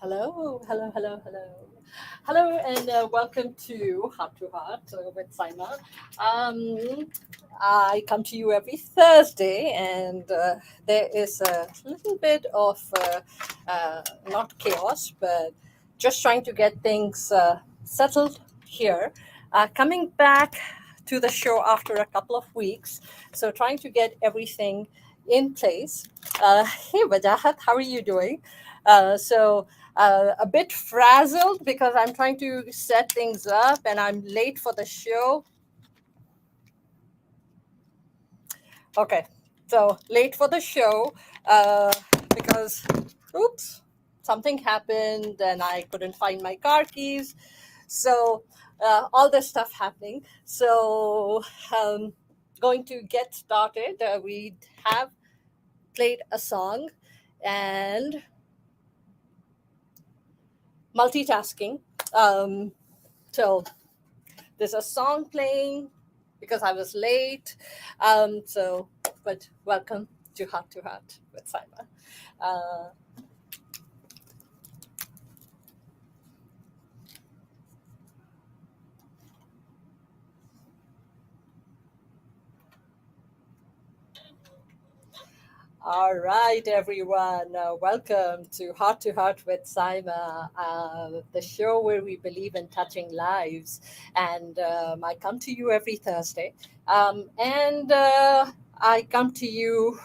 Hello, hello, hello, hello. Hello, and welcome to Heart to Heart with Saima. Um, I come to you every Thursday, and there is a little bit of not chaos, but just trying to get things settled here. Coming back to the show after a couple of weeks, so trying to get everything in place. Hey, Wajahat, how are you doing? A bit frazzled because I'm trying to set things up and I'm late for the show. Okay, so late for the show because, oops, something happened and I couldn't find my car keys. So, all this stuff happening. Going to get started. We have played a song and multitasking. Um, so there's a song playing because I was late. But welcome to Heart with Saima. Uh, all right, everyone. Welcome to Heart with Saima, the show where we believe in touching lives. And I come to you every Thursday. And I come to you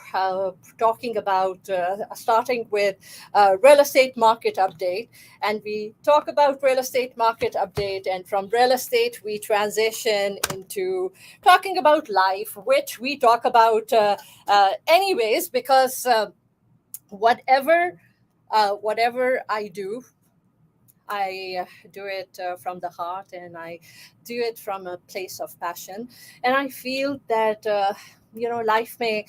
talking about starting with real estate market update. And we talk about real estate market update. And from real estate, we transition into talking about life, which we talk about anyways, because whatever whatever I do, I do it from the heart, and I do it from a place of passion. And I feel that life में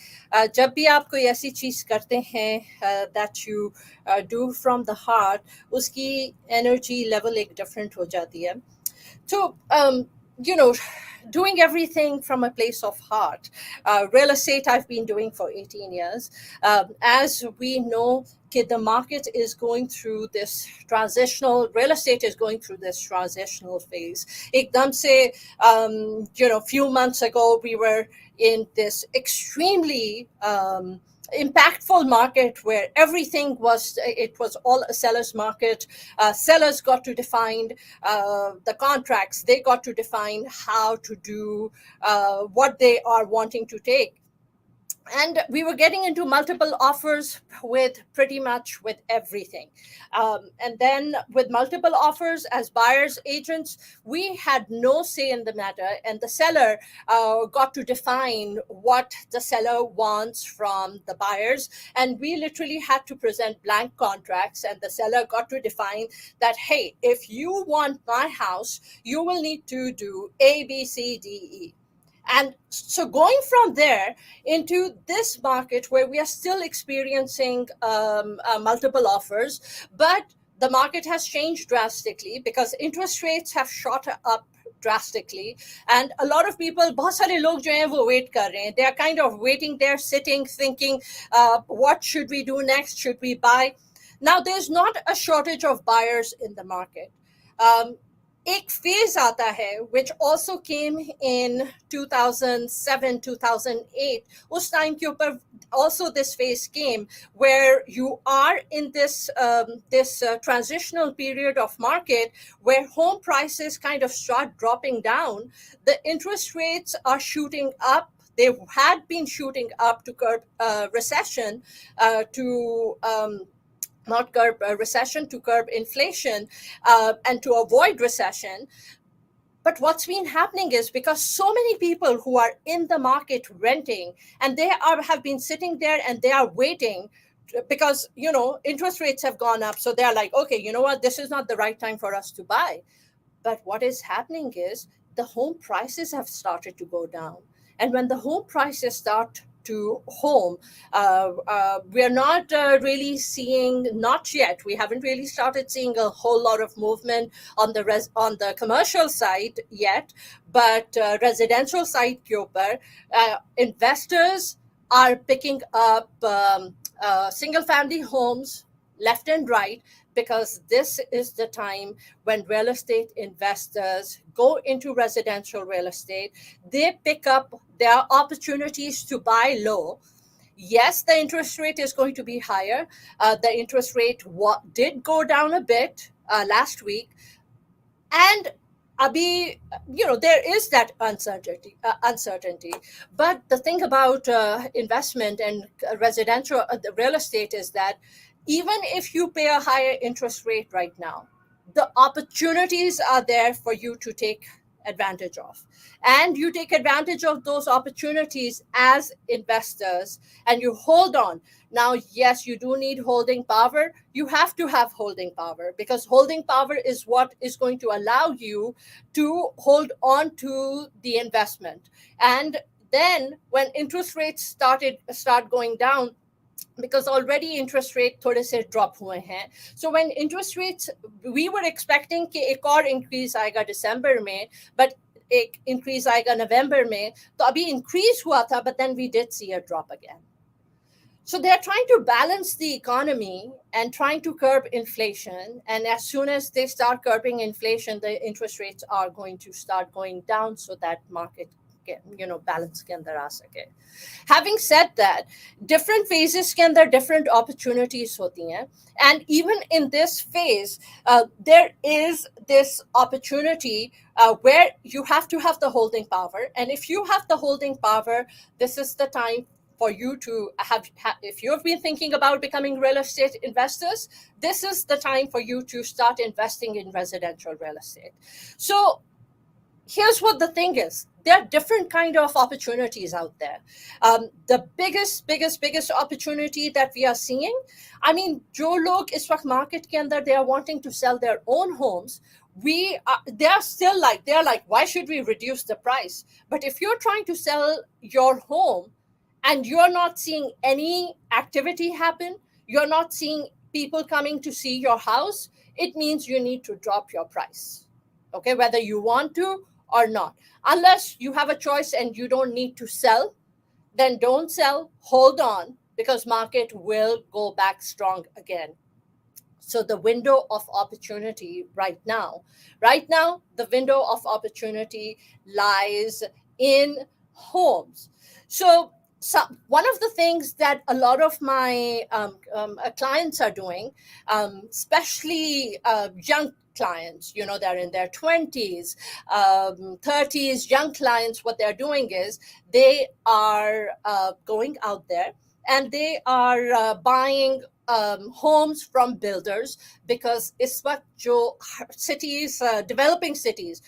जब भी आप कोई ऐसी चीज करते हैं that you do from the heart, उसकी energy level एक different हो जाती है. So, you know, doing everything from a place of heart. Real estate I've been doing for 18 years. As we know, the market is going through this real estate is going through this transitional phase. Ekdam se, few months ago, we were in this extremely impactful market where it was all a seller's market. Sellers got to define the contracts. They got to define how to do what they are wanting to take, and we were getting into multiple offers with pretty much with everything. And then with multiple offers as buyers agents, we had no say in the matter, and the seller got to define what the seller wants from the buyers. And we literally had to present blank contracts, and the seller got to define that, hey, if you want my house, you will need to do A, B, C, D, E. And so going from there into this market where we are still experiencing multiple offers, but the market has changed drastically because interest rates have shot up drastically, and a lot of people, बहुत सारे लोग जो हैं वो wait कर रहे हैं. They are kind of waiting there, sitting, thinking, what should we do next? Should we buy? Now, there's not a shortage of buyers in the market. एक फेज आता है which also came in 2007 2008. उस time के ऊपर also this phase came where you are in this transitional period of market where home prices kind of start dropping down. The interest rates are shooting up. They had been shooting up to curb recession, to not curb recession, to curb inflation, and to avoid recession. But what's been happening is because so many people who are in the market renting, and have been sitting there and they are waiting because interest rates have gone up, so they're like, okay, you know what, this is not the right time for us to buy. But what is happening is the home prices have started to go down, and when the home prices start to home, we are not really seeing, not yet, we haven't really started seeing a whole lot of movement on the commercial side yet, but residential side ke upar, investors are picking up single family homes left and right, because this is the time when real estate investors go into residential real estate. They pick up their opportunities to buy low. Yes, the interest rate is going to be higher. The interest rate did go down a bit last week, and Abhi, there is that uncertainty. But the thing about investment and residential the real estate is that even if you pay a higher interest rate right now, the opportunities are there for you to take advantage of. And you take advantage of those opportunities as investors, and you hold on. Now, yes, you do need holding power. You have to have holding power, because holding power is what is going to allow you to hold on to the investment. And then when interest rates start going down, because already interest rate थोड़े से drop हुए हैं. So when interest rates, we were expecting कि एक और increase आएगा December में, but एक increase आएगा November में. तो अभी increase हुआ था, but then we did see a drop again. So they're trying to balance the economy and trying to curb inflation. And as soon as they start curbing inflation, the interest rates are going to start going down, so that market balance के अंदर आ सके. Having said that, different phases के अंदर different opportunities होती हैं. And even in this phase, there is this opportunity where you have to have the holding power. And if you have the holding power, this is the time for you to have, if you've been thinking about becoming real estate investors, this is the time for you to start investing in residential real estate. So here's what the thing is. There are different kind of opportunities out there. The biggest opportunity that we are seeing, I mean, जो लोग इस वक्त market के अंदर they are wanting to sell their own homes, they're like, why should we reduce the price? But if you're trying to sell your home and you're not seeing any activity happen, you're not seeing people coming to see your house, it means you need to drop your price. Okay, whether you want to or not. Unless you have a choice and you don't need to sell, then don't sell, hold on, because market will go back strong again. So the window of opportunity right now, the window of opportunity lies in homes. So one of the things that a lot of my clients are doing, especially young clients, they're in their 20s, 30s, young clients, what they're doing is they are going out there and they are buying homes from builders, because इस वक्त जो cities, developing cities,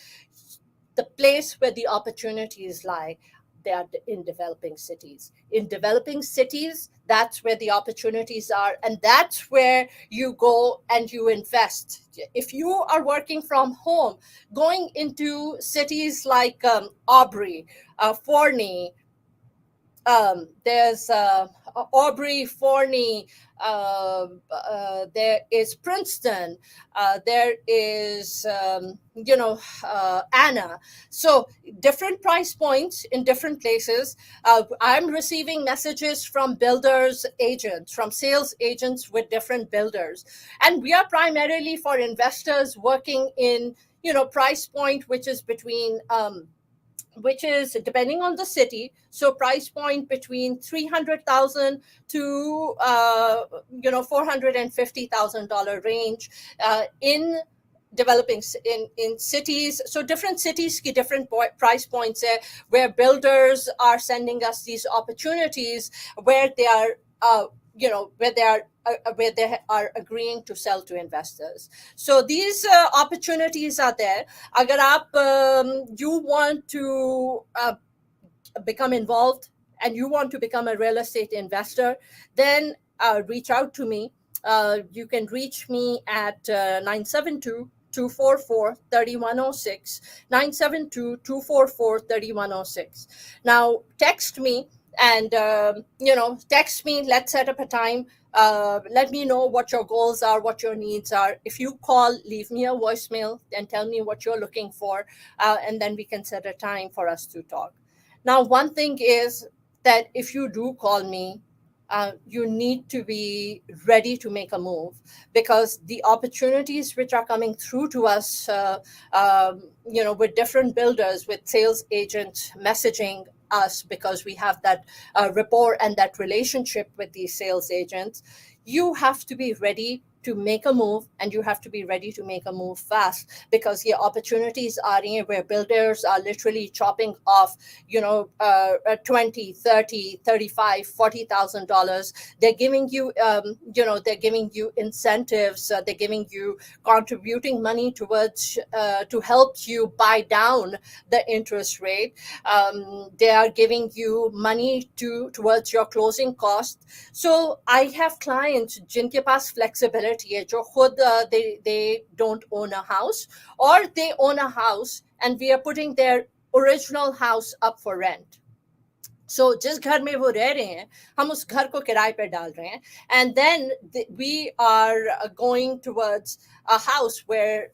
the place where the opportunities lie, they are in developing cities. In developing cities, that's where the opportunities are, and that's where you go and you invest. If you are working from home, going into cities like Aubrey, Forney, there's Aubrey, Forney, there is Princeton, there is, Anna. So different price points in different places. I'm receiving messages from builders agents, from sales agents with different builders. And we are primarily for investors working in, price point, which is between, which is depending on the city. So price point between 300,000 to $450,000 range in developing in cities. So different cities ki different price points hai, where builders are sending us these opportunities where they are where they are agreeing to sell to investors. So these opportunities are there. Agar aap you want to become involved and you want to become a real estate investor, then reach out to me. You can reach me at 972-244-3106, 972-244-3106. Now, text me and, text me. Let's set up a time. Let me know what your goals are, what your needs are. If you call, leave me a voicemail and tell me what you're looking for, and then we can set a time for us to talk. Now, one thing is that if you do call me, you need to be ready to make a move, because the opportunities which are coming through to us, with different builders, with sales agents messaging us, because we have that rapport and that relationship with these sales agents, you have to be ready to make a move, and you have to be ready to make a move fast, because the opportunities are here where builders are literally chopping off 20, 30, 35, $40,000. They're giving you they're giving you incentives, they're giving you contributing money towards to help you buy down the interest rate. They are giving you money towards your closing cost. So I have clients जिनके पास flexibility है, जो खुद they don't own a house, or they own a house and we are putting their original house up for rent. So जिस घर में वो रह रहे हैं, हम उस घर को किराए पे डाल रहे हैं, and then we are going towards a house where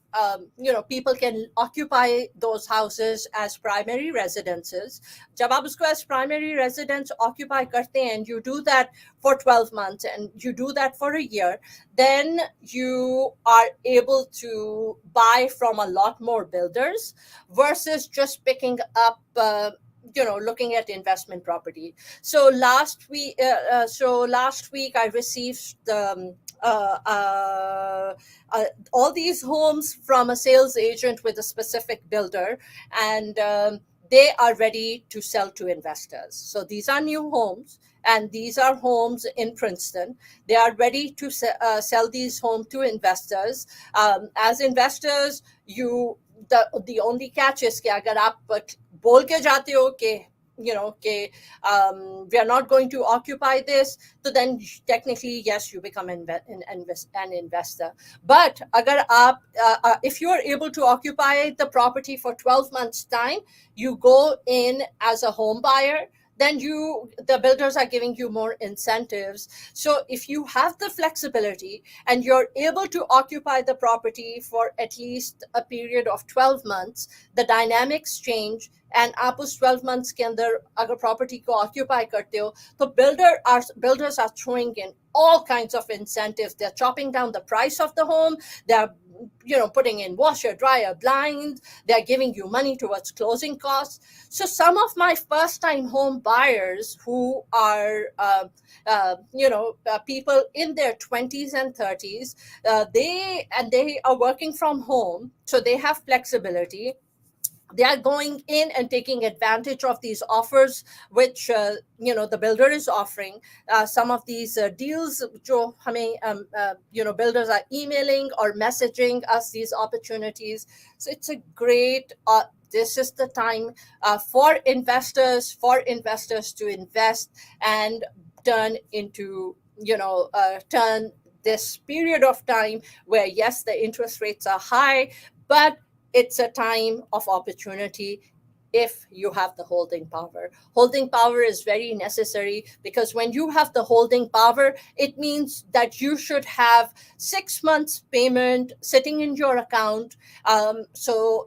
people can occupy those houses as primary residences. जब आप उसको as primary residence occupy करते हैं, and you do that for 12 months and you do that for a year, then you are able to buy from a lot more builders versus just picking up looking at investment property. So last week I received all these homes from a sales agent with a specific builder, and they are ready to sell to investors. So these are new homes, and these are homes in Princeton. They are ready to sell these homes to investors. As investors, the only catch is कि अगर आप बोल के जाते हो कि we are not going to occupy this, so then technically yes, you become an investor. But agar if you are able to occupy the property for 12 months time, you go in as a home buyer, then the builders are giving you more incentives. So if you have the flexibility and you're able to occupy the property for at least a period of 12 months, the dynamics change, and आप उस 12 months के अंदर अगर property को occupy करते हो, तो builders are throwing in all kinds of incentives. They're chopping down the price of the home. They're putting in washer, dryer, blinds. They're giving you money towards closing costs. So some of my first-time home buyers who are, people in their 20s and 30s, they are working from home, so they have flexibility. They are going in and taking advantage of these offers which the builder is offering. Some of these deals जो हमें builders are emailing or messaging us these opportunities. So it's a great this is the time for investors to invest and turn this period of time where yes, the interest rates are high, but it's a time of opportunity if you have the holding power. Holding power is very necessary, because when you have the holding power, it means that you should have 6 months payment sitting in your account. So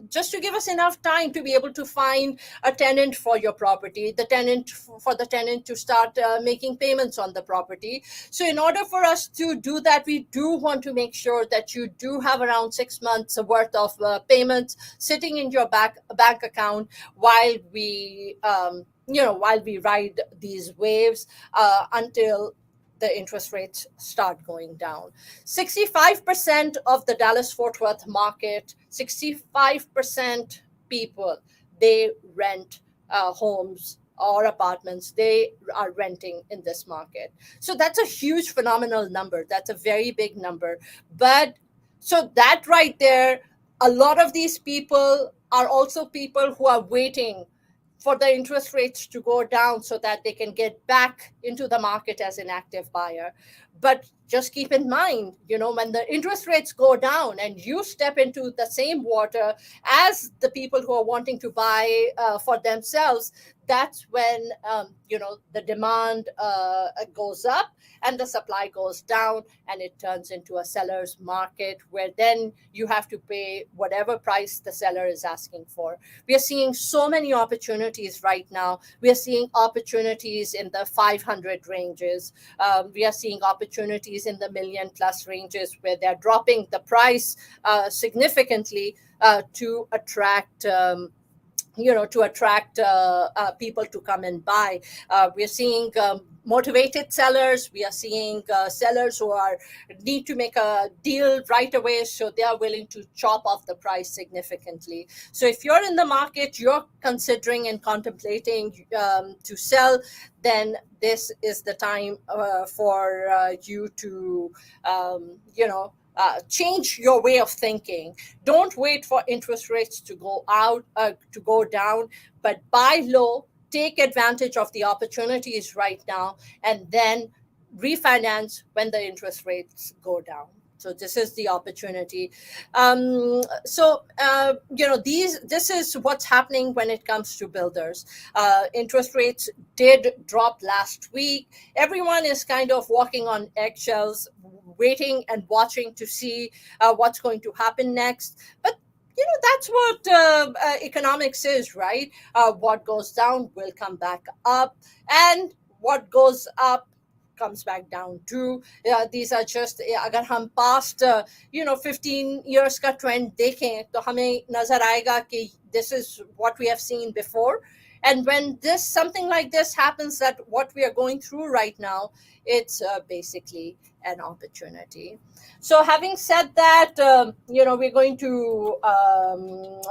just to give us enough time to be able to find a tenant for your property, the tenant to start making payments on the property. So in order for us to do that, we do want to make sure that you do have around 6 months worth of payments sitting in your bank account while we ride these waves until the interest rates start going down. 65% of the Dallas-Fort Worth market, 65% people, they rent homes or apartments. They are renting in this market. So that's a huge phenomenal number. That's a very big number. But so that right there, a lot of these people are also people who are waiting for the interest rates to go down so that they can get back into the market as an active buyer. But just keep in mind, when the interest rates go down and you step into the same water as the people who are wanting to buy for themselves, that's when the demand goes up and the supply goes down, and it turns into a seller's market where then you have to pay whatever price the seller is asking for. We are seeing so many opportunities right now. We are seeing opportunities in the 500 ranges. We are seeing opportunities in the million plus ranges where they're dropping the price significantly to attract people to come and buy. We're seeing motivated sellers. We are seeing sellers who are need to make a deal right away, so they are willing to chop off the price significantly. So if you're in the market, you're considering and contemplating to sell, then this is the time for you to change your way of thinking. Don't wait for interest rates to go down, but buy low, take advantage of the opportunities right now, and then refinance when the interest rates go down. So this is the opportunity. This is what's happening when it comes to builders. Interest rates did drop last week. Everyone is kind of walking on eggshells, waiting and watching to see what's going to happen next. But that's what economics is, right? What goes down will come back up, and what goes up comes back down too. These are just, अगर हम past 15 years का trend देखें तो हमें नजर आएगा कि this is what we have seen before. And when something like this happens, that what we are going through right now, it's basically an opportunity. So having said that, we're going to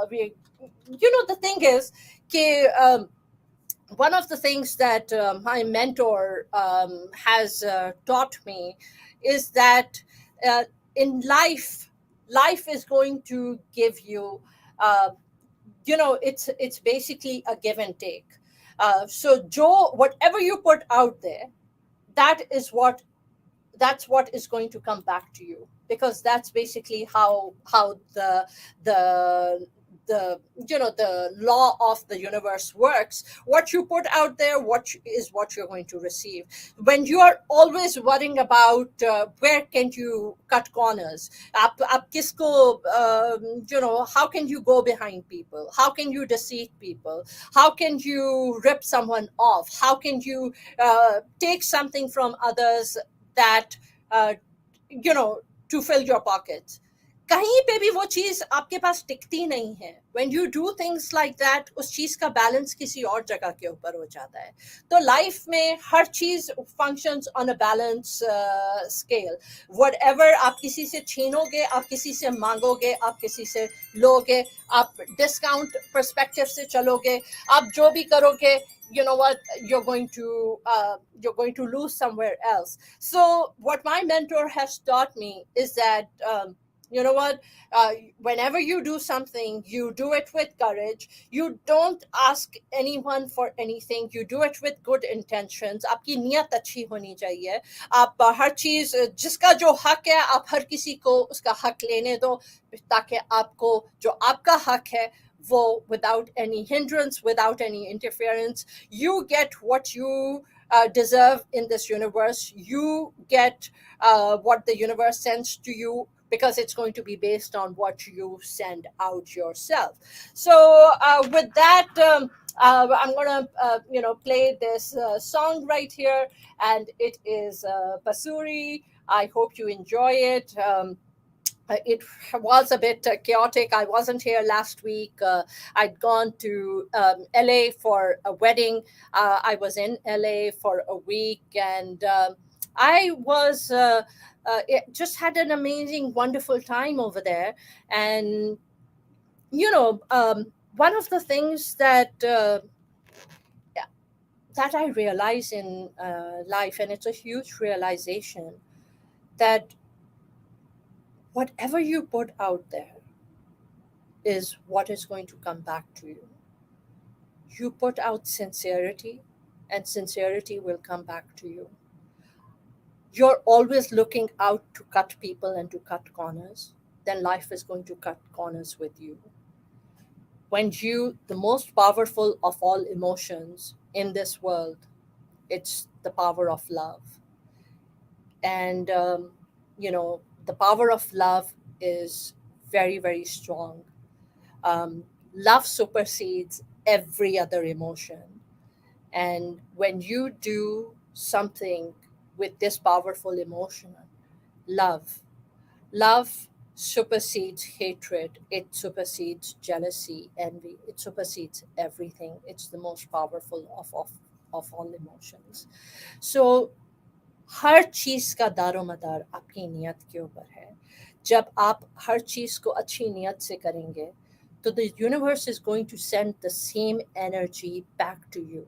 the thing is one of the things that my mentor has taught me is that in life is going to give you it's basically a give and take. So Joe, whatever you put out there, that's what is going to come back to you, because that's basically how the the law of the universe works. What you put out there, what you're going to receive. When you are always worrying about where can you cut corners, आप किसको, how can you go behind people, how can you deceive people, how can you rip someone off, how can you take something from others that uh, to fill your pockets. कहीं पे भी वो चीज आपके पास टिकती नहीं है. When you do things like that, उस चीज का बैलेंस किसी और जगह के ऊपर हो जाता है. तो लाइफ में हर चीज functions on a balance scale. Whatever आप किसी से छीनोगे, आप किसी से मांगोगे, आप किसी से लोगे, आप डिस्काउंट पर्सपेक्टिव से चलोगे, आप जो भी करोगे, you know what, you're going to lose somewhere else. So what my mentor has taught me is that you know what, whenever you do something, you do it with courage. You don't ask anyone for anything. You do it with good intentions. आपकी नियत अच्छी होनी चाहिए. आप हर चीज, जिसका जो हक है, आप हर किसी को उसका हक लेने दो, ताकि आपको जो आपका हक है वो, without any hindrance, without any interference, you get what you deserve in this universe. You get what the universe sends to you, because it's going to be based on what you send out yourself. So with that, I'm going to play this song right here, and it is Basuri. I hope you enjoy it. It was a bit chaotic. I wasn't here last week. I'd gone to LA for a wedding. I was in LA for a week, and I was just had an amazing, wonderful time over there. And one of the things that I realize in life, and it's a huge realization, that whatever you put out there is what is going to come back to you. You put out sincerity, and sincerity will come back to you. You're always looking out to cut people and to cut corners, then life is going to cut corners with you. When you, the most powerful of all emotions in this world, it's the power of love. And the power of love is very, very strong. Love supersedes every other emotion. And when you do something with this powerful emotion, love, love supersedes hatred, it supersedes jealousy, envy, it supersedes everything. It's the most powerful of all emotions. So हर चीज का दारोमदार आपकी नियत के ऊपर है. जब आप हर चीज को अच्छी नियत से करेंगे, तो the universe is going to send the same energy back to you.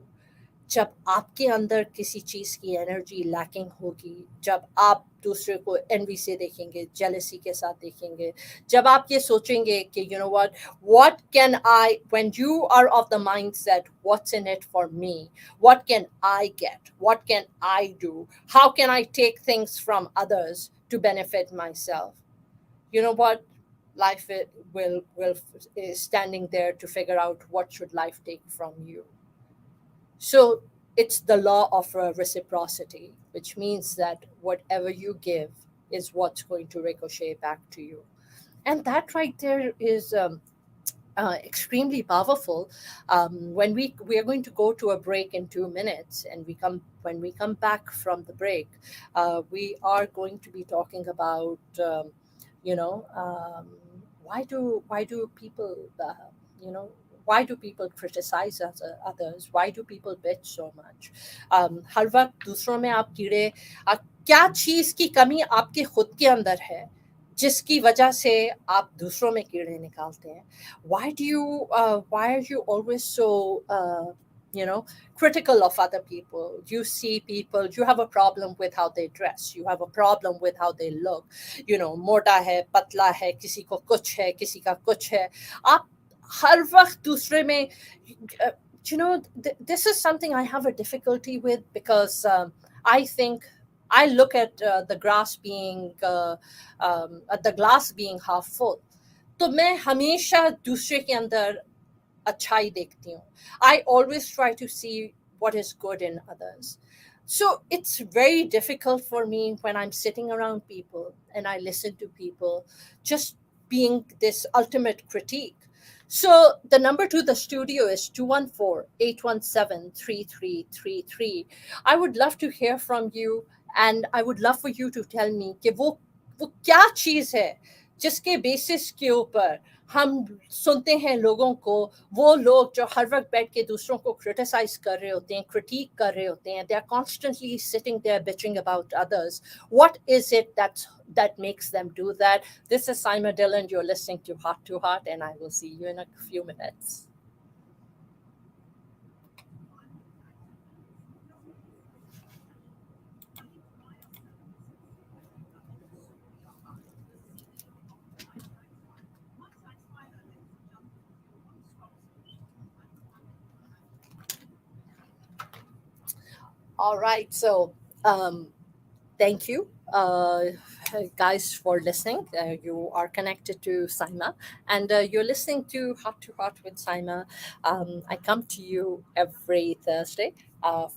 जब आपके अंदर किसी चीज़ की एनर्जी लैकिंग होगी, जब आप दूसरे को एनवी से देखेंगे, जेलसी के साथ देखेंगे, जब आप ये सोचेंगे कि you know what can I, when you are of the mindset what's in it for me, what can I get, what can I do, how can I take things from others to benefit myself, you know what, life will is standing there to figure out what should life take from you. So it's the law of reciprocity, which means that whatever you give is what's going to ricochet back to you. And that right there is extremely powerful. When we are going to go to a break in 2 minutes, and when we come back from the break, we are going to be talking about you know um, why do people you know why do people criticize others, why do people bitch so much. हर वक्त दूसरों में आप कीड़े, क्या चीज की कमी आपके खुद के अंदर है जिसकी वजह से आप दूसरों में कीड़े निकालते हैं. Why are you always so you know critical of other people? You see people, you have a problem with how they dress, you have a problem with how they look, मोटा है, पतला है, किसी को कुछ है, किसी का कुछ है. आप हर वक्त दूसरे में uh, this is something I have a difficulty with, because I think I look at the glass being half full. तो मैं हमेशा दूसरे के अंदर अच्छाई देखती हूँ. I always try to see what is good in others. So it's very difficult for me when I'm sitting around people and I listen to people just being this ultimate critique. So the number to the studio is 214-817-3333. I would love to hear from you, and I would love for you to tell me कि वो क्या चीज़ है जिसके basis के ऊपर हम सुनते हैं लोगों को, वो लोग जो हर वक्त बैठ के दूसरों को क्रिटिसाइज कर रहे होते हैं, क्रिटिक कर रहे होते हैं, they are constantly sitting there bitching about others. What is it that makes them do that? This is Saima Dillon. You're listening to Heart, and I will see you in a few minutes. All right. So, thank you, guys, for listening. You are connected to Saima, and you're listening to Heart with Saima. I come to you every Thursday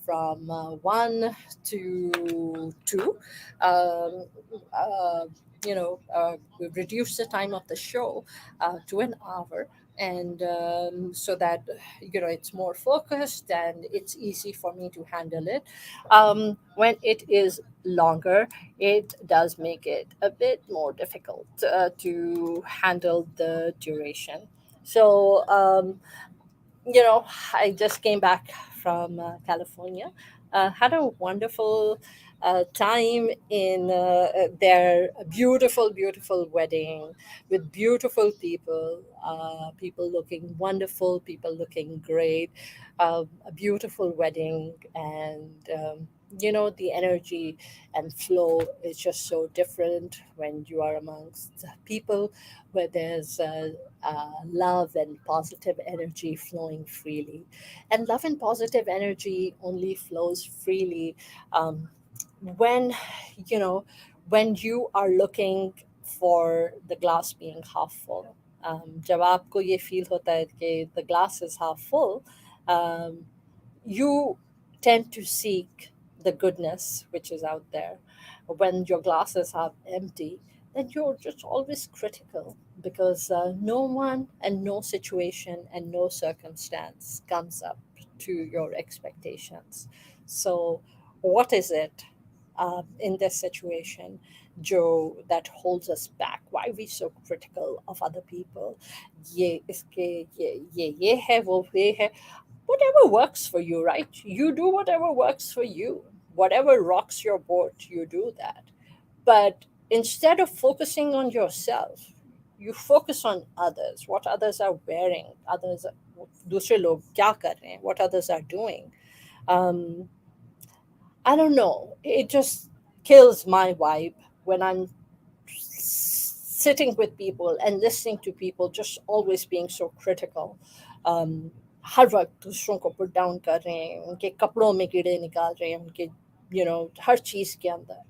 from 1 to 2. Um, uh, we've reduced the time of the show to an hour. And so that it's more focused and it's easy for me to handle it. When it is longer, it does make it a bit more difficult to handle the duration. So, I just came back from California, had a wonderful time in their beautiful, beautiful wedding with beautiful people, people looking wonderful, people looking great, a beautiful wedding. And, the energy and flow is just so different when you are amongst people where there's love and positive energy flowing freely. And love and positive energy only flows freely um, when, you know, when you are looking for the glass being half full. जब आपको ये feel होता है कि the glass is half full, um, you tend to seek the goodness which is out there. When your glass is half empty, then you're just always critical because no one and no situation and no circumstance comes up to your expectations. So, what is it in this situation, Joe, that holds us back? Why are we so critical of other people? ये इसके ये है वो ये है. Whatever works for you, right? You do whatever works for you. Whatever rocks your boat, you do that. But instead of focusing on yourself, you focus on others, what others are wearing, others, दूसरे लोग क्या कर रहे हैं, what others are doing. Um, I don't know. It just kills my vibe when I'm sitting with people and listening to people just always being so critical. हर वक्त दूसरों को put down कर रहे हैं, उनके कपड़ों में कीड़े निकाल रहे हैं, उनके हर चीज़ के अंदर.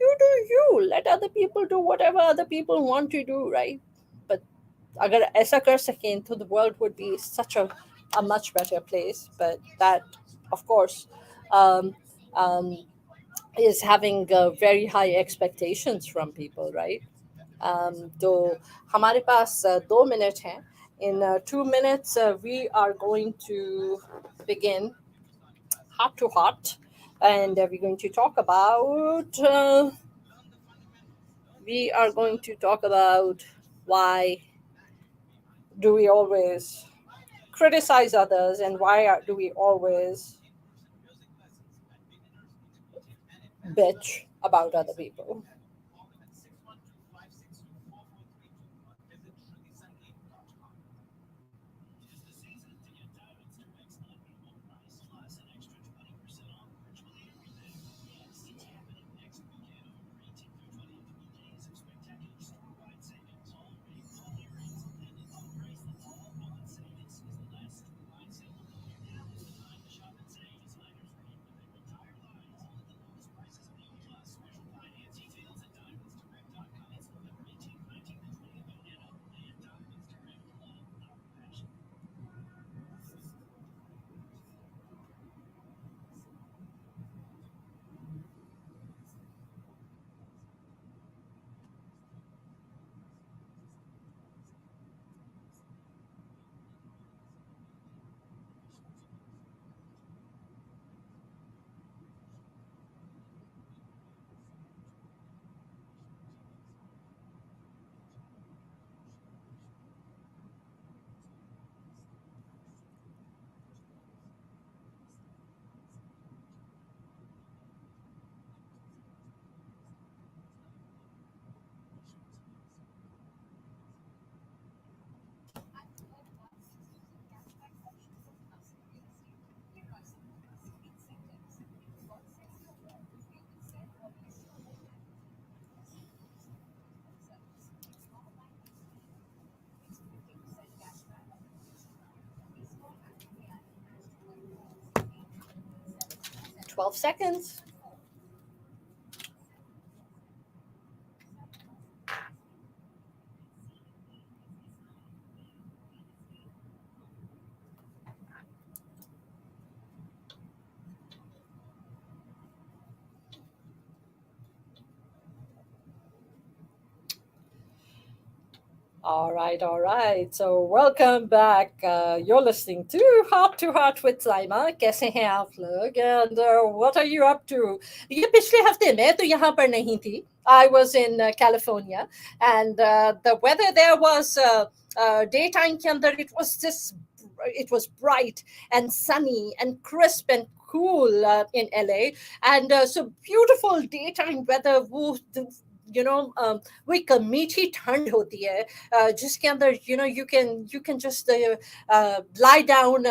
You do you. Let other people do whatever other people want to do, right? But अगर ऐसा कर सकें तो the world would be such a much better place. But that, of course, um, um, is having very high expectations from people, right? तो हमारे पास 2 minute हैं. In 2 minutes, we are going to begin heart to heart, and we're going to talk about why do we always criticize others, and why do we always bitch about other people. 12 seconds. All right, all right. So welcome back. You're listening to Heart with Saima. कैसे हैं आप लोग? And what are you up to? ये पिछले हफ्ते मैं तो यहाँ पर नहीं थी. I was in California, and the weather there was daytime के अंदर it was bright and sunny and crisp and cool in LA, and so beautiful daytime weather. वो एक मीठी ठंड होती है जिसके अंदर you can just lie down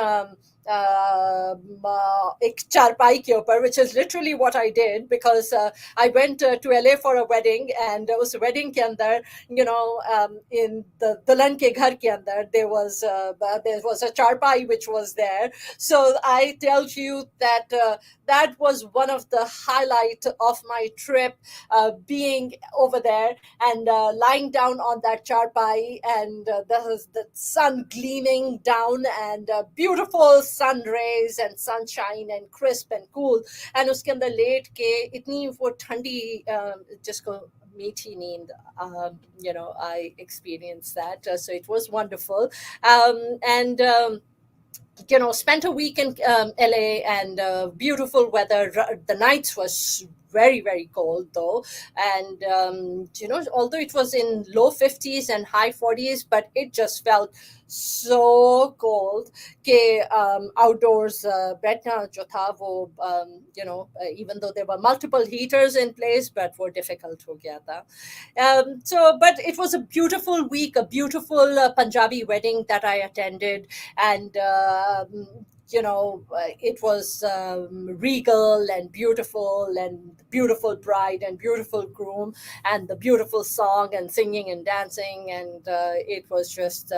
एक चारपाई के ऊपर, which is literally what I did, because I went to LA for a wedding, and उस wedding के अंदर, in the दुल्हन के घर के अंदर, there was a charpai which was there. So I tell you that that was one of the highlight of my trip, being over there and lying down on that charpai, and the sun gleaming down, and beautiful sun rays and sunshine and crisp and cool, and उसके अंदर late के इतनी वो ठंडी जिसको मीठी नींद, I experienced that. So it was wonderful. And spent a week in LA, and beautiful weather. The nights was very, very cold though, and although it was in low 50s and high 40s, but it just felt so cold कि outdoors बैठना जो था वो even though there were multiple heaters in place, but वो difficult हो गया था. But it was a beautiful week, a beautiful Punjabi wedding that I attended, and it was regal and beautiful bride and beautiful groom, and the beautiful song and singing and dancing, and it was just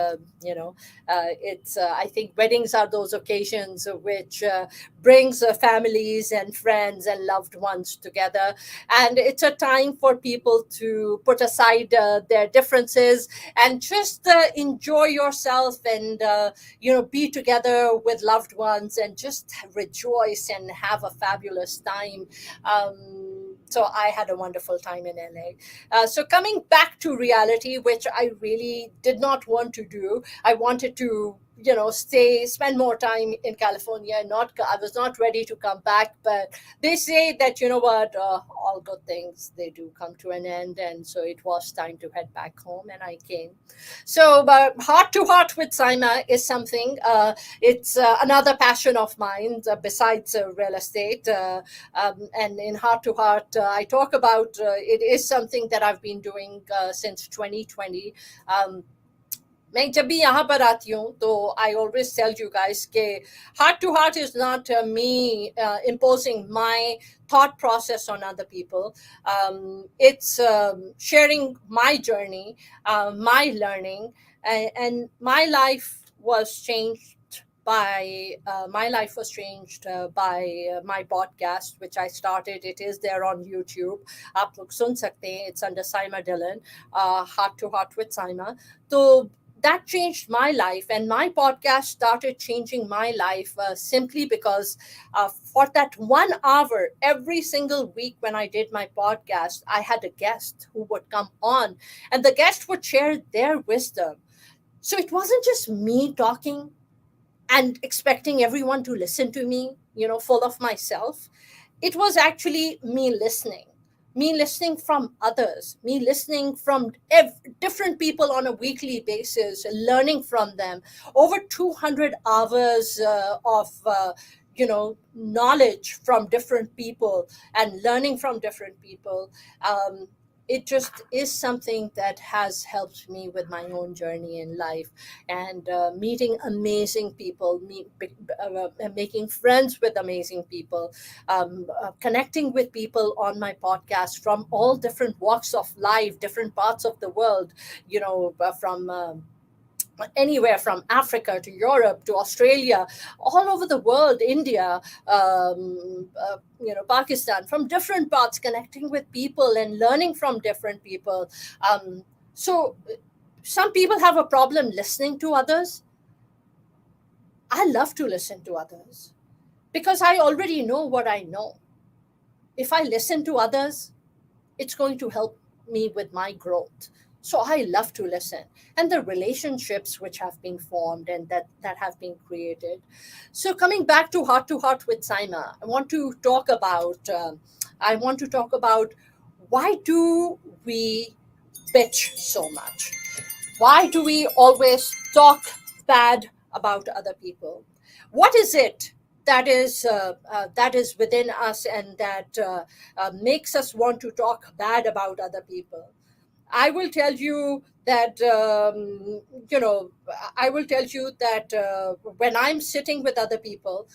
it's I think weddings are those occasions which brings families and friends and loved ones together, and it's a time for people to put aside their differences and just enjoy yourself, and be together with loved ones and just rejoice and have a fabulous time. So I had a wonderful time in LA. So coming back to reality, which I really did not want to do, I wanted to spend more time in California. I was not ready to come back, but they say that what, all good things, they do come to an end, and so it was time to head back home, and I came. So heart to heart with Saima is something, it's another passion of mine besides real estate, and in heart to heart I talk about, it is something that I've been doing since 2020. मैं जब भी यहाँ पर आती हूँ तो I always tell you guys कि heart to heart is not me imposing my thought process on other people. It's sharing my journey, my learning, and my life was changed by my podcast, which I started. It is there on YouTube. आप लोग सुन सकते हैं. It's under Saima Dillon, Heart to Heart with Saima. So that changed my life, and my podcast started changing my life simply because for that 1 hour every single week when I did my podcast, I had a guest who would come on, and the guest would share their wisdom. So it wasn't just me talking and expecting everyone to listen to me, full of myself. It was actually me listening from others, me listening from different people on a weekly basis, learning from them. Over 200 hours of knowledge from different people and learning from different people. It just is something that has helped me with my own journey in life, and meeting amazing people, making friends with amazing people, connecting with people on my podcast from all different walks of life, different parts of the world, from anywhere from Africa to Europe to Australia, all over the world, India, Pakistan, from different parts, connecting with people and learning from different people. So some people have a problem listening to others. I love to listen to others because I already know what I know. If I listen to others, it's going to help me with my growth. So I love to listen, and the relationships which have been formed and that have been created. So coming back to heart with Saima, I want to talk about why do we bitch so much? Why do we always talk bad about other people? What is it that is within us, and that makes us want to talk bad about other people? I will tell you that I will tell you that when I'm sitting with other people,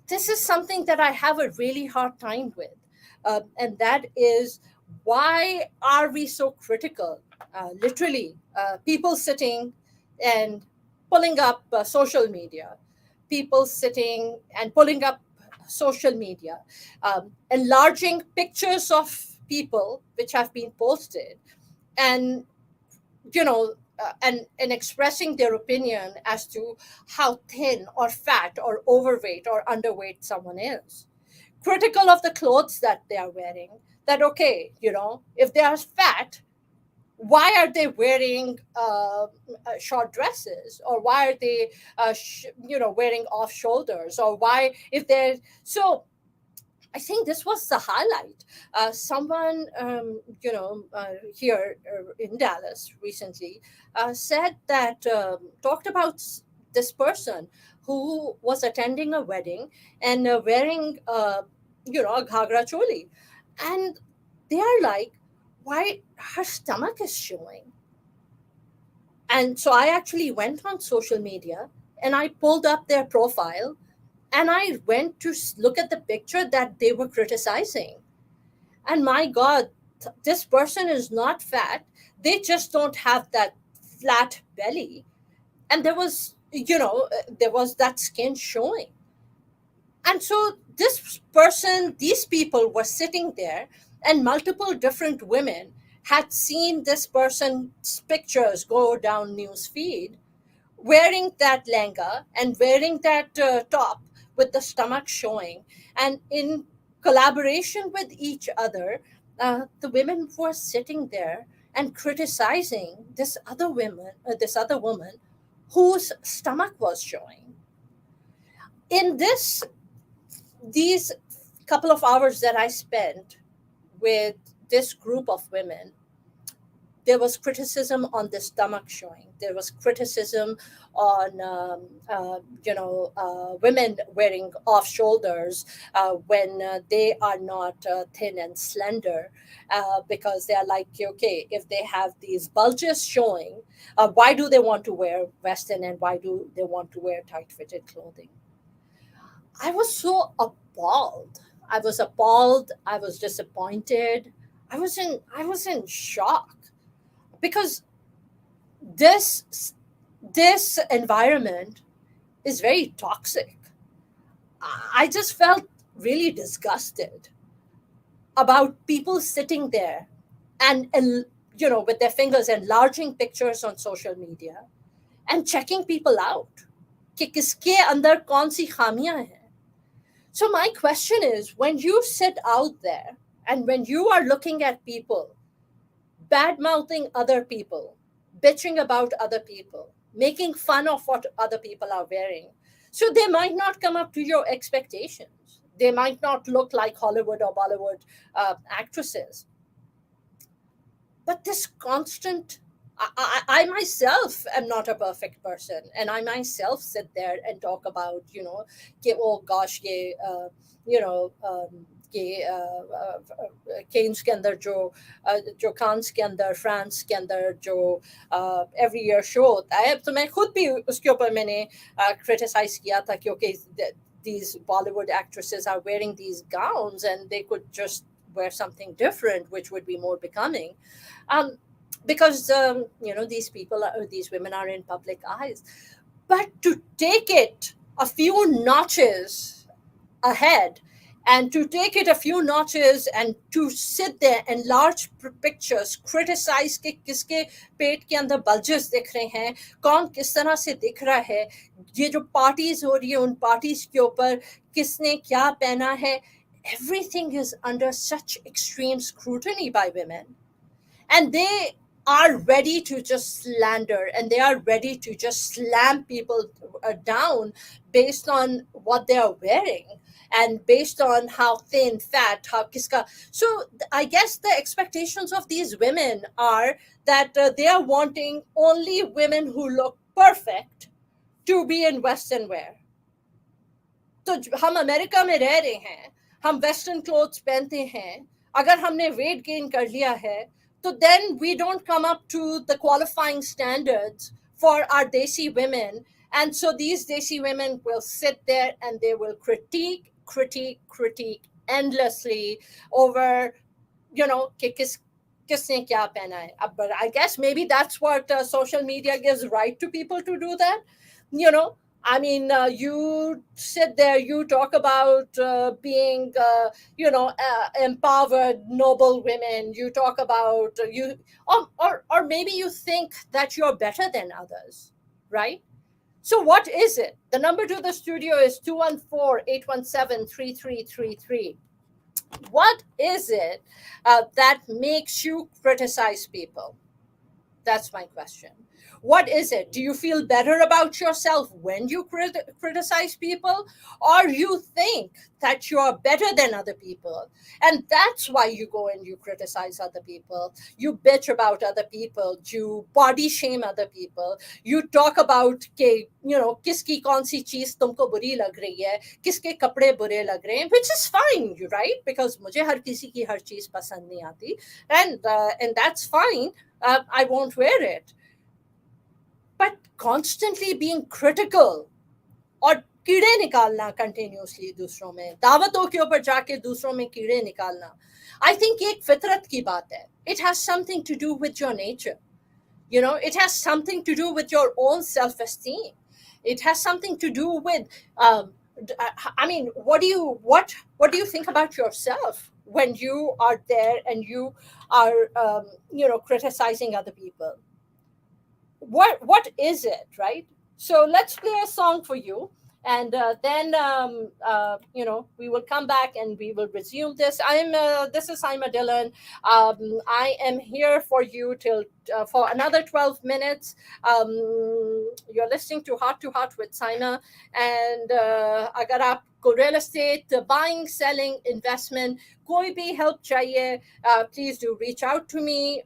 this is something that I have a really hard time with, and that is, why are we so critical? Literally, people sitting and pulling up social media, people sitting and pulling up social media, enlarging pictures of people which have been posted, and and expressing their opinion as to how thin or fat or overweight or underweight someone is, critical of the clothes that they are wearing. That, okay, if they are fat, why are they wearing short dresses, or why are they wearing off shoulders, or why, if they're so. I think this was the highlight. Someone, here in Dallas recently, said that, talked about this person who was attending a wedding and wearing, a ghagra choli. And they are like, why her stomach is showing? And so I actually went on social media and I pulled up their profile, and I went to look at the picture that they were criticizing. And my God, this person is not fat. They just don't have that flat belly. And there was that skin showing. And so this person, these people were sitting there, and multiple different women had seen this person's pictures go down news feed, wearing that lenga and wearing that top with the stomach showing, and in collaboration with each other, the women were sitting there and criticizing this other woman whose stomach was showing. In these couple of hours that I spent with this group of women, there was criticism on the stomach showing. There was criticism on women wearing off shoulders when they are not thin and slender, because they are like, okay, if they have these bulges showing, why do they want to wear Western, and why do they want to wear tight fitted clothing? I was so appalled. I was appalled. I was disappointed. I was in shock, because this this environment is very toxic. I just felt really disgusted about people sitting there and with their fingers enlarging pictures on social media and checking people out कि किसके अंदर कौन सी खामियां हैं. So my question is, when you sit out there and when you are looking at people bad mouthing other people, bitching about other people, making fun of what other people are wearing. So they might not come up to your expectations. They might not look like Hollywood or Bollywood actresses. But this constant, I myself am not a perfect person, and I myself sit there and talk about, कि, oh gosh, you know, ये Keynes के अंदर जो कांस के अंदर France के अंदर जो एवरी ईयर शो होता है, तो मैं खुद भी उसके ऊपर मैंने क्रिटिसाइज किया था, क्योंकि these Bollywood actresses are wearing these gowns and they could just wear something different which would be more becoming, because these women are in public eyes. But to take it a few notches ahead, and to take it a few notches and to sit there and large pictures criticize कि किसके पेट के अंदर bulges दिख रहे हैं, कौन किस तरह से दिख रहा है, ये जो parties हो रही है उन parties के ऊपर किसने क्या पहना है, everything is under such extreme scrutiny by women. And they are ready to just slander, and they are ready to just slam people down based on what they are wearing and based on how thin, fat, how kiska. So I guess the expectations of these women are that they are wanting only women who look perfect to be in Western wear. तो हम America में रह रहे हैं, हम western clothes पहनते हैं, अगर हमने वेट गेन कर लिया है So then we don't come up to the qualifying standards for our desi women. And so these desi women will sit there and they will critique endlessly over, कि किसने क्या पहना है. But I guess maybe that's what social media gives right to people to do that. You know, I mean, you sit there, you talk about being, empowered, noble women. You talk about or maybe you think that you're better than others, right? So what is it? The number to the studio is 214-817-3333. What is it that makes you criticize people? That's my question. What is it? Do you feel better about yourself when you criticize people? Or you think that you are better than other people? And that's why you go and you criticize other people. You bitch about other people. You body shame other people. You talk about कि, किसकी कौन सी चीज तुमको बुरी लग रही है, किसके कपड़े बुरे लग रहे हैं, which is fine, right? Because मुझे हर किसी की हर चीज पसंद नहीं आती. And that's fine. I won't wear it. But constantly being critical और कीड़े निकालना continuously दूसरों में, दावतों के ऊपर जाके दूसरों में कीड़े निकालना, I think एक फितरत की बात है. It has something to do with your nature. It has something to do with your own self-esteem. It has something to do with, I mean, what do you think about yourself when you are there and you are, criticizing other people? What is it, right? So let's play a song for you, and then we will come back and we will resume this. This is Saima Dillon. I am here for you till for another 12 minutes. You're listening to Heart with Saima, and agar aapko real estate buying, selling, investment, koi bhi help chahiye, please do reach out to me.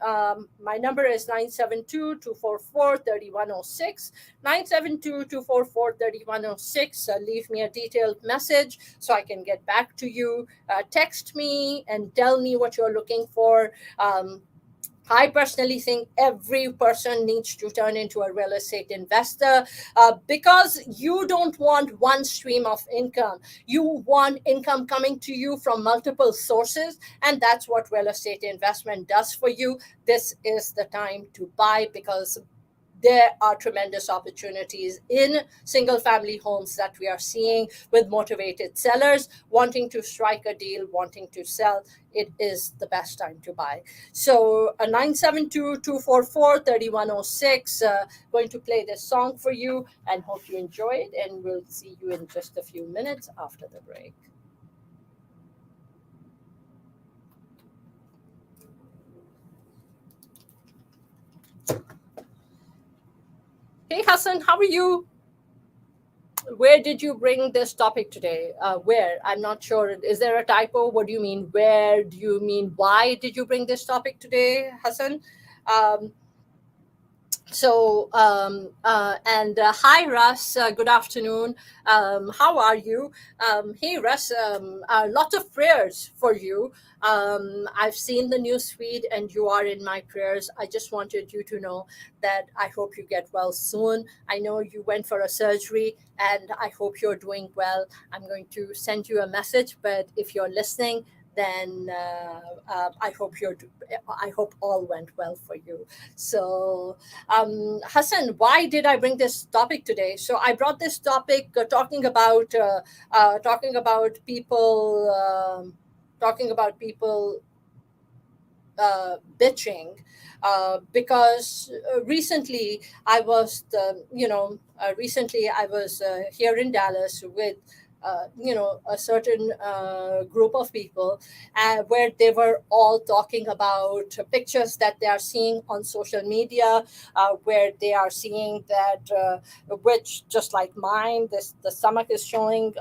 My number is 972-244-3106. 972-244-3106. Leave me a detailed message so I can get back to you. Text me and tell me what you're looking for. I personally think every person needs to turn into a real estate investor because you don't want one stream of income. You want income coming to you from multiple sources, and that's what real estate investment does for you. This is the time to buy because there are tremendous opportunities in single family homes that we are seeing with motivated sellers wanting to strike a deal, wanting to sell. It is the best time to buy. So 972-244-3106, going to play this song for you and hope you enjoy it, and we'll see you in just a few minutes after the break. Hey Hassan, how are you? Where did you bring this topic today? Where? I'm not sure. Is there a typo? What do you mean? Where? Do you mean why did you bring this topic today, Hassan? Um, and hi, Russ. Good afternoon. How are you? Hey, Russ. Lots of prayers for you. I've seen the news feed and you are in my prayers. I just wanted you to know that I hope you get well soon. I know you went for a surgery and I hope you're doing well. I'm going to send you a message, but if you're listening, then I hope all went well for you. So, Hassan, why did I bring this topic today? So I brought this topic talking about people bitching because recently I was here in Dallas with a certain group of people where they were all talking about pictures that they are seeing on social media, where they are seeing that which just like mine, the stomach is showing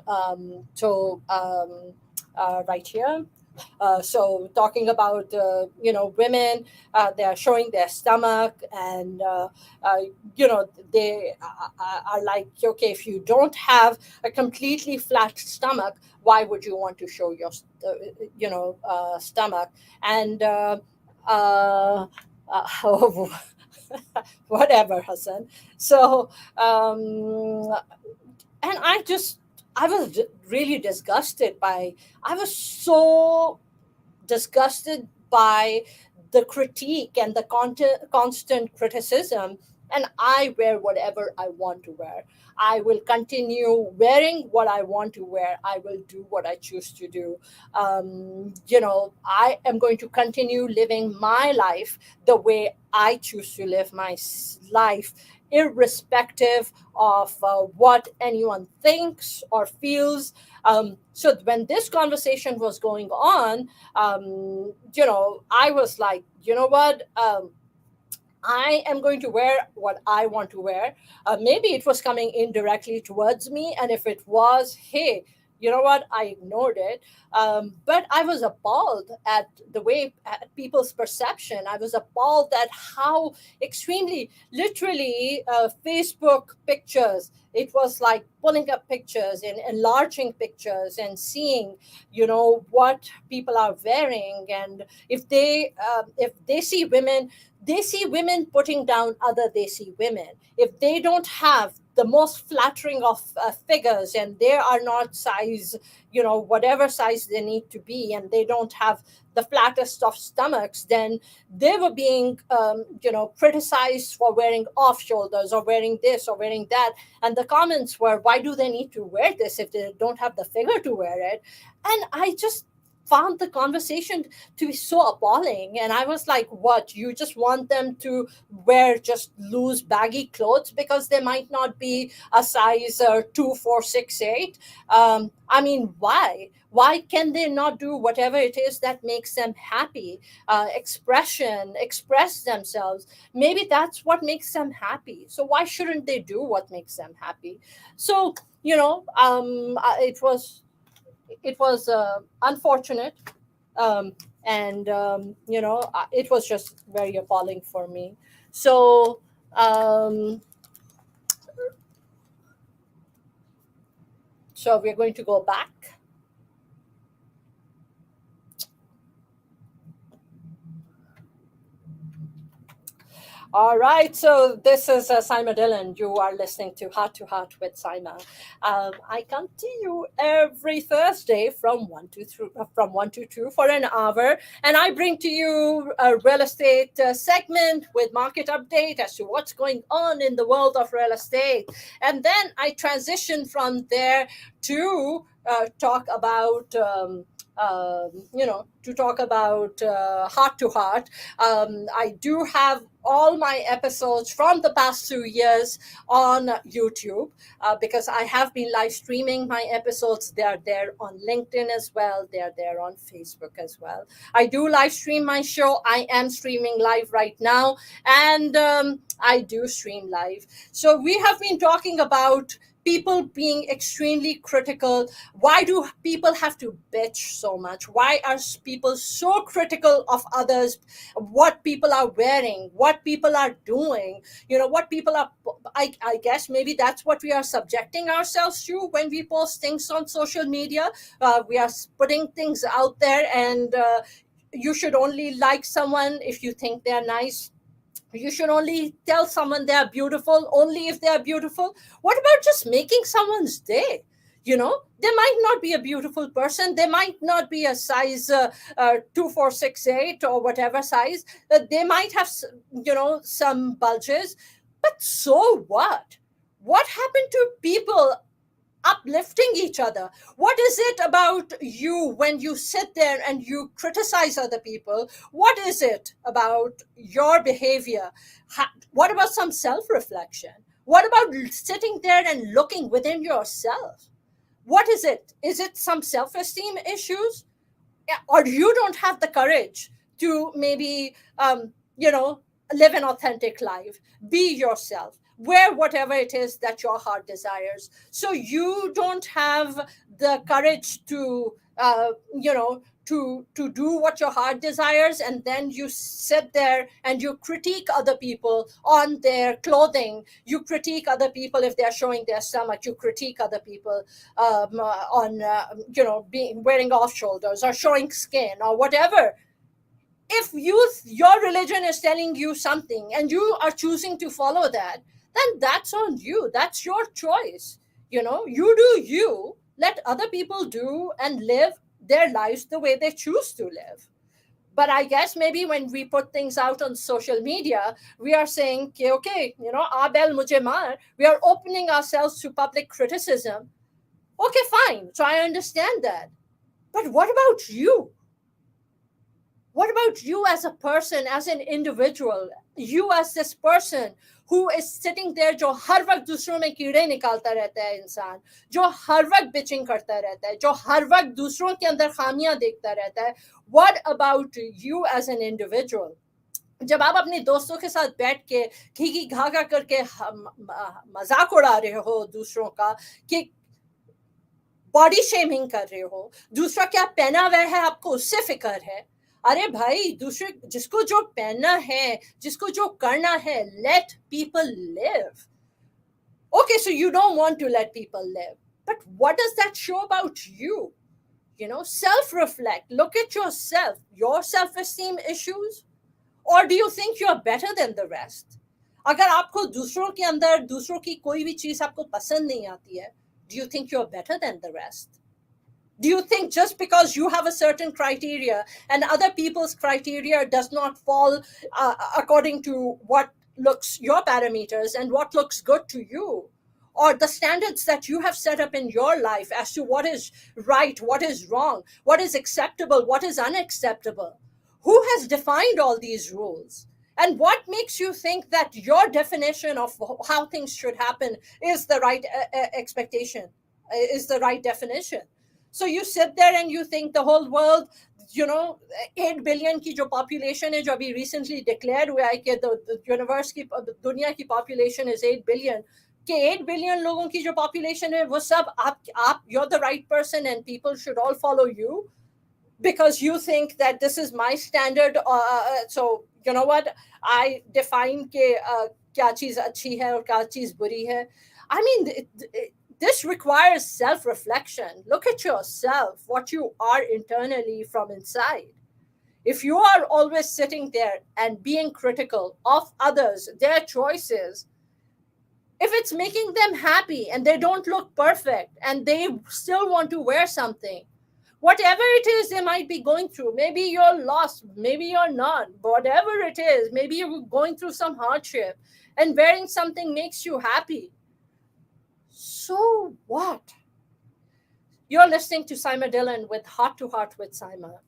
right here. So talking about women, they are showing their stomach, and they are like, okay, if you don't have a completely flat stomach, why would you want to show your stomach? And uh, whatever, Hassan. So, and I was really disgusted by, I was so disgusted by the critique and the constant criticism. And I wear whatever I want to wear. I will continue wearing what I want to wear. I will do what I choose to do. I am going to continue living my life the way I choose to live my life, irrespective of what anyone thinks or feels. So when this conversation was going on, I was like, you know what? I am going to wear what I want to wear. Maybe it was coming indirectly towards me. And if it was, hey, you know what? I ignored it. But I was appalled at the way, at people's perception. I was appalled at how extremely, literally, Facebook pictures, it was like pulling up pictures and enlarging pictures and seeing, what people are wearing. And if they see women, they see women putting down other they see women. If they don't have the most flattering of figures, and they are not size, whatever size they need to be, and they don't have the flattest of stomachs, then they were being criticized for wearing off shoulders or wearing this or wearing that. And the comments were, why do they need to wear this if they don't have the figure to wear it? And I just found the conversation to be so appalling. And I was like, what, you just want them to wear just loose baggy clothes because they might not be a size 2 4 6 8? I mean, why can they not do whatever it is that makes them happy? Express themselves. Maybe that's what makes them happy, so why shouldn't they do what makes them happy? So, it was unfortunate. And it was just very appalling for me. So, um, we're going to go back. All right, so this is Saima Dillon. You are listening to Heart with Saima. I come to you every Thursday from 1 to 2 for an hour, and I bring to you a real estate segment with market update as to what's going on in the world of real estate, and then I transition from there to talk about. To talk about heart to heart. I do have all my episodes from the past 2 years on YouTube because I have been live streaming my episodes. They are there on LinkedIn as well. They are there on Facebook as well. I do live stream my show. I am streaming live right now, and I do stream live. So we have been talking about people being extremely critical. Why do people have to bitch so much? Why are people so critical of others, what people are wearing, what people are doing, what people are, I guess maybe that's what we are subjecting ourselves to when we post things on social media. We are putting things out there, and you should only like someone if you think they're nice. You should only tell someone they are beautiful only if they are beautiful. What about just making someone's day? They might not be a beautiful person. They might not be a size 2 4 6 8 or whatever size. They might have some bulges, but so what happened to people uplifting each other? What is it about you when you sit there and you criticize other people? What is it about your behavior? What about some self-reflection? What about sitting there and looking within yourself? What is it? Is it some self-esteem issues? Or you don't have the courage to maybe live an authentic life, be yourself, wear whatever it is that your heart desires? So you don't have the courage to to do what your heart desires, and then you sit there and you critique other people on their clothing. You critique other people if they're showing their stomach. You critique other people on being wearing off shoulders or showing skin or whatever. if your religion is telling you something and you are choosing to follow that, then that's on you. That's your choice. You do you. Let other people do and live their lives the way they choose to live. But I guess maybe when we put things out on social media, we are saying, okay, abel mujhe maar. We are opening ourselves to public criticism. Okay, fine. So I understand that. But what about you? What about you as a person, as an individual? You as this person who is sitting there, जो हर वक्त दूसरों में कीड़े निकालता रहता है इंसान, जो हर वक्त bitching करता रहता है, जो हर वक्त दूसरों के अंदर खामियां देखता रहता है. What about you as an individual? जब आप अपने दोस्तों के साथ बैठ के घी घाघा करके मजाक उड़ा रहे हो दूसरों का, कि बॉडी शेमिंग कर रहे हो, दूसरा क्या पहना हुआ है आपको उससे फिक्र है. अरे भाई, दूसरे जिसको जो पहनना है, जिसको जो करना है, let people live. Okay, so you don't want to let people live, but what does that show about you? Self-reflect. Look at yourself, your self-esteem issues, or do you think you're better than the rest? अगर आपको दूसरों के अंदर दूसरों की कोई भी चीज आपको पसंद नहीं आती है, do you think you're better than the rest? Do you think just because you have a certain criteria and other people's criteria does not fall according to what looks your parameters and what looks good to you, or the standards that you have set up in your life as to what is right, what is wrong, what is acceptable, what is unacceptable? Who has defined all these rules? And what makes you think that your definition of how things should happen is the right expectation, is the right definition? So you sit there and you think the whole world, 8 billion की जो population है, जो अभी recently declared हुआ है कि the universe की, दुनिया की population is 8 billion, कि 8 billion लोगों की जो population है वो सब आप you're the right person and people should all follow you because you think that this is my standard. So you know what, I define के क्या चीज अच्छी है और क्या चीज बुरी है. I mean, this requires self-reflection. Look at yourself, what you are internally from inside. If you are always sitting there and being critical of others, their choices, if it's making them happy and they don't look perfect and they still want to wear something, whatever it is they might be going through, maybe you're lost, maybe you're not, whatever it is, maybe you're going through some hardship and wearing something makes you happy. So what? You're listening to Saima Dillon with Heart to Heart with Saima.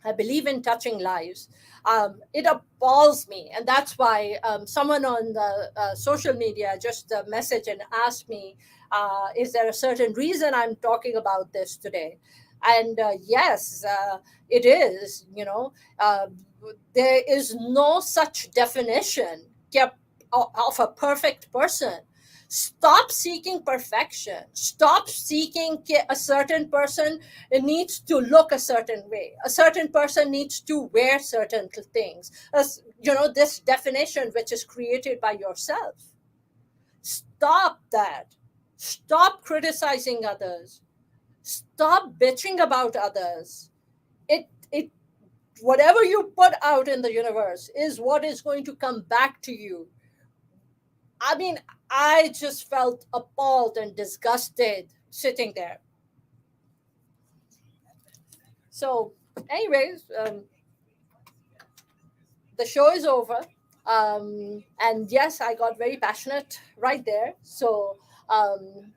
I believe in touching lives. It appalls me. And that's why someone on the social media just messaged and asked me, is there a certain reason I'm talking about this today? And yes, it is. There is no such definition of a perfect person. Stop seeking perfection. Stop seeking a certain person needs to look a certain way. A certain person needs to wear certain things. This definition which is created by yourself. Stop that. Stop criticizing others. Stop bitching about others. Whatever you put out in the universe is what is going to come back to you. I mean, I just felt appalled and disgusted sitting there. So, anyways, the show is over. And yes, I got very passionate right there. So,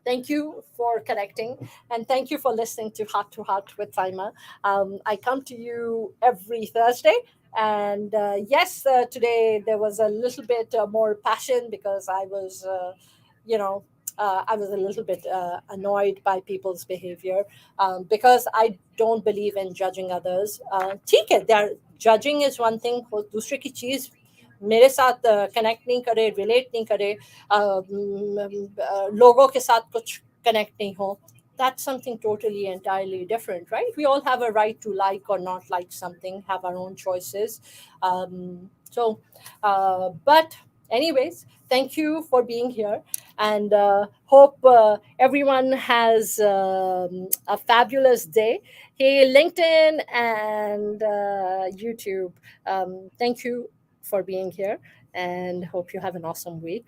thank you for connecting and thank you for listening to Heart with Saima. I come to you every Thursday. And yes, today there was a little bit more passion because I was, I was a little bit annoyed by people's behavior because I don't believe in judging others. ठीक है, judging is one thing. दूसरे की चीज मेरे साथ connect नहीं करे, relate नहीं करे, लोगों के साथ कुछ कनेक्ट नहीं हो, that's something totally entirely different, right? We all have a right to like or not like something, have our own choices. But Anyways, thank you for being here, and hope everyone has a fabulous day. Hey, LinkedIn and YouTube, thank you for being here, and hope you have an awesome week.